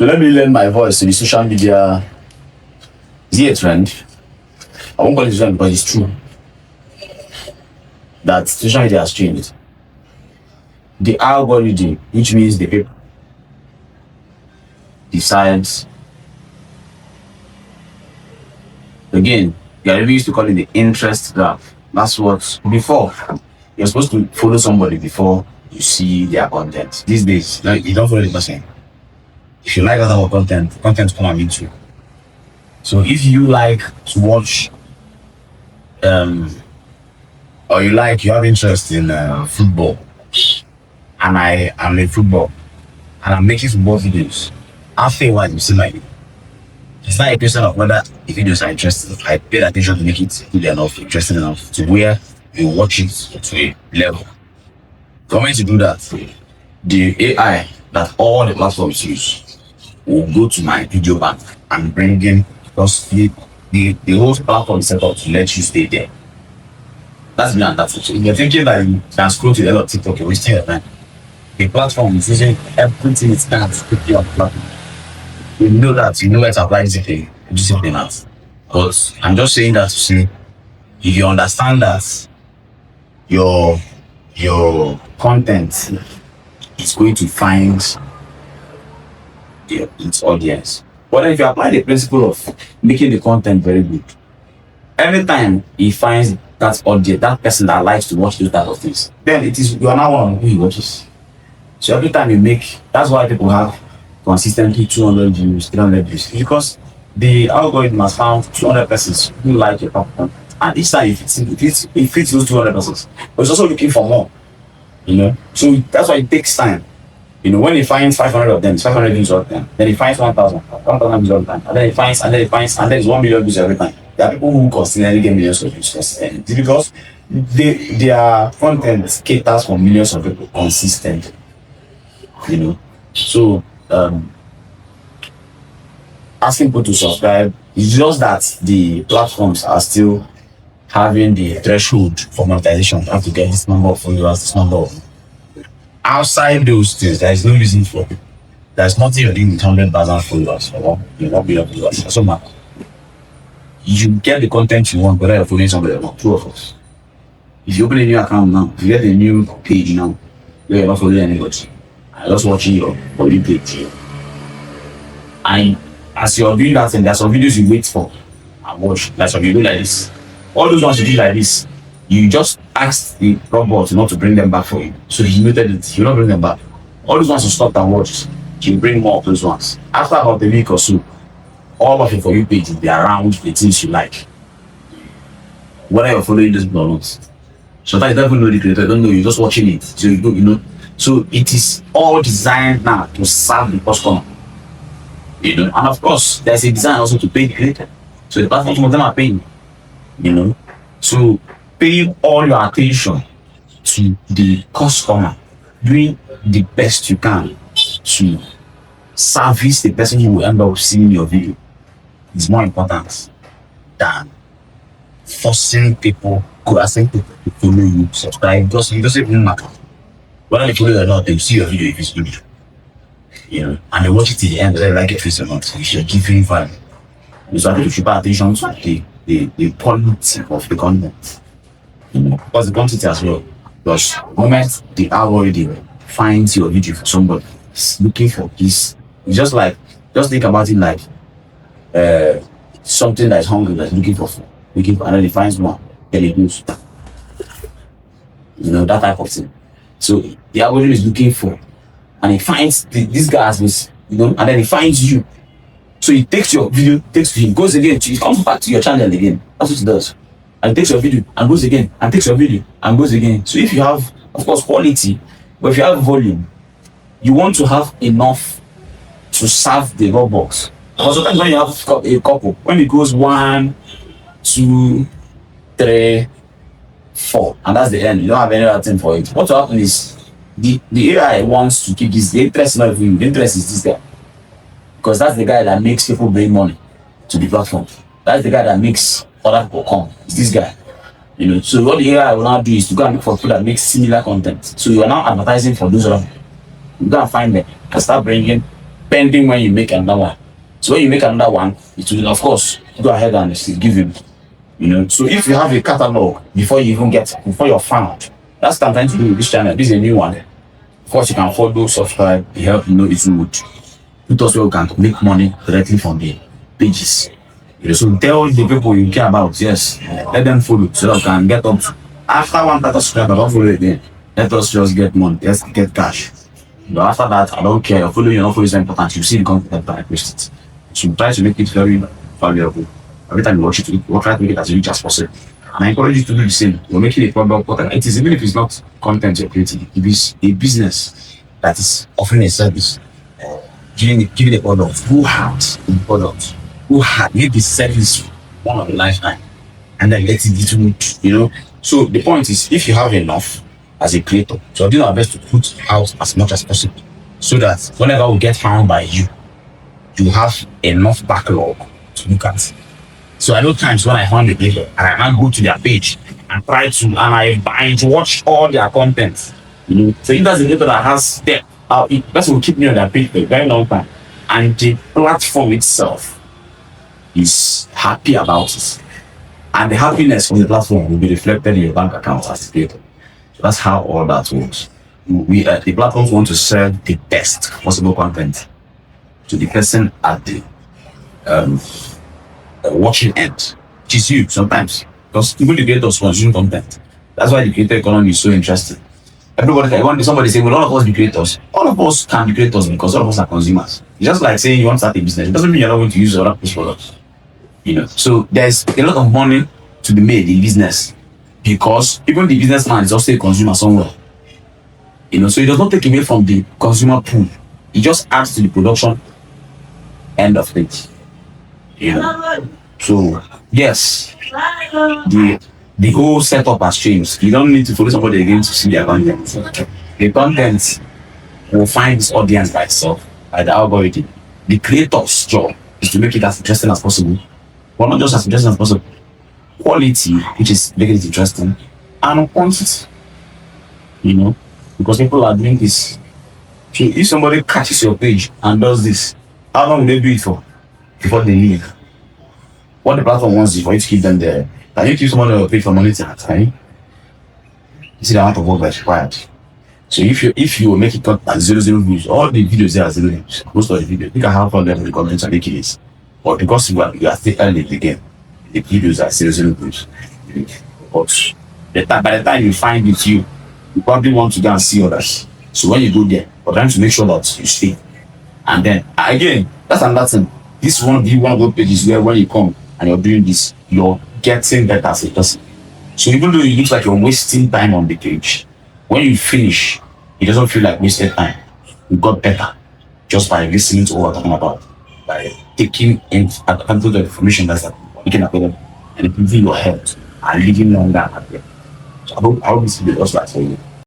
So let me lend my voice to the social media. Is it a trend? I won't call it a trend, but it's true that social media has changed. The algorithm, which means the people, decides. Again, we used to call it the interest graph. That's what before you're supposed to follow somebody before you see their content. These days, you don't follow the person. If you like that type of content come on YouTube. So if you like to watch, or you have interest in football, and I am in football, and I'm making football videos, after a while you see my video. It's not a question of whether the videos are interesting. I paid attention to make it good enough, interesting enough to where you watch it to a level. For me to do that, the AI that all the platforms use will go to my video bank and bring in, because the whole platform is set up to let you stay there. That's me and that's it. So if you're thinking that you can scroll to the end of TikTok, you're wasting your time. The platform is using everything it can to keep you on the platform. You know that, you know where to apply discipline at. But I'm just saying that to say, if you understand that your content is going to find its audience. But if you apply the principle of making the content very good, anytime he finds that audience, that person that likes to watch those type of things, then you are now one who he watches. So every time you make, that's why people have consistently 200 views, 300 views, because the algorithm has found 200 persons who like your content, and each time it fits those 200 persons, but it's also looking for more, so that's why it takes time. When he finds 500 of them, it's 500 views all the time, then he finds 1,000 views all the time, and then he finds, and then it's 1 million views every time. There are people who consistently get millions of views consistently because their content caters for millions of people consistently. So asking people to subscribe is just that the platforms are still having the threshold for monetization. You have to get this number of followers, this number of. Outside those things, there is no reason for it. There's nothing you're doing with 100,000 followers or 1 billion followers. That's all. You get the content you want, whether you're following somebody or not. Two of us. If you open a new account now, if you get a new page now, you're not following anybody. I'm just watching your body page. And as you're doing that thing, there's some videos you wait for and watch. Like some you do like this. All those ones you do like this, you just ask the robot not to bring them back for you. So he muted it, you not bring them back. All those ones you stop and watch, you bring more of those ones. After about a week or so, all of your For You page will be around the things you like. Whether you're following this or not. Sometimes you don't even know the creator, you don't know, you're just watching it. So So it is all designed now to serve the customer. And of course, there's a design also to pay the creator. So the platform, some of them are paying. So paying all your attention to the customer, doing the best you can to service the person who will end up seeing your video is more important than forcing people, coercing people to follow you, subscribe. Because it doesn't even matter. Whether they follow you or not, they will see your video if it's good. And they watch it till the end, whether they like it or not. If you're giving value, so I think you should pay attention to the quality of the content. Because the quantity as well. Because the moment the algorithm finds your video for somebody, it's looking for this. It's just think about it like something that's hungry, that's looking for food. And then it finds one, then it goes. That type of thing. So the algorithm is looking for, and it finds this guy has this, and then it finds you. So it takes your video, takes to him, goes again, it comes back to your channel again. That's what it does. And it takes your video and goes again, and takes your video and goes again. So if you have, of course, quality, but if you have volume, you want to have enough to serve the Roblox. Because sometimes when you have a couple, when it goes 1, 2, 3, 4, and that's the end, you don't have any other thing for it. What will happen is the AI wants to keep this. The interest is not even you, the interest is this guy. Because that's the guy that makes people bring money to the platform. That's the guy that makes other people come. It's this guy. So what the AI will now do is to go and look for people that make similar content. So you are now advertising for those other people. You go and find them and start bringing pending when you make another one. So when you make another one, it will of course go ahead and still give you. So if you have a catalog before you're found, that's what I'm trying to do with this channel. This is a new one. First, you can follow, subscribe, it help it's good. Put us where you can make money directly from the pages. So tell the people you care about, yes, let them follow so that you can get up to, after 1,000 subscribers, don't follow again. Let us just get money, let's get cash. But after that, I don't care. You're following, you're not following is important. You see the content that I post it. So try to make it very valuable. Every time you watch it, we'll try to make it as rich as possible. And I encourage you to do the same. We're making a product, whatever it is, even if it's not content you're creating, it is a business that is offering a service, giving a product, who had the product, who had made the service one of a lifetime, and then let it into. So the point is, if you have enough as a creator, so do our best to put out as much as possible, so that whenever we get found by you, you have enough backlog to look at. So I know times when I found a creator and I can't go to their page and try to, and I binge watch all their content. So if that's a creator that has step, that will keep me on their page for a very long time. And the platform itself is happy about it. And the happiness from the platform will be reflected in your bank account as the creator. So that's how all that works. The platforms want to serve the best possible content to the person at the watching end, which is you sometimes. Because even the creators consume content. That's why the creator economy is so interesting. Somebody say, well, all of us be creators. All of us can be creators because all of us are consumers. It's just like saying you want to start a business. It doesn't mean you're not going to use other people's products. So there's a lot of money to be made in business because even the businessman is also a consumer somewhere. So it does not take away from the consumer pool. It just adds to the production end of things. So yes, the whole setup has changed. You don't need to follow somebody again to see their content. The content will find its audience by itself, by the algorithm. The creator's job is to make it as interesting as possible. But not just as interesting as possible. Quality, which is making it interesting, and quantity. Because people are doing this. So if somebody catches your page and does this, how long will they do it for before they leave? What the platform wants is for you to keep them there. Can you keep someone on your page for money at time? You see the amount of work that's required. So if you make it cut at 0 views, all the videos there are 0 views. Most of the videos, you can have all them in the comments and making it. But because you are still early in the game, the videos are 0 views. But by the time you find it, you probably want to go and see others. So when you go there, you're trying to make sure that you stay. And then again, that's another thing. This one be one of those pages where when you come and you're doing this, you're getting better as a person. So even though it looks like you're wasting time on the page, when you finish, it doesn't feel like wasted time. You got better just by listening to what we're talking about, by taking advantage of the information that's making available and improving your health and living longer and happier. So I hope this video was right for you.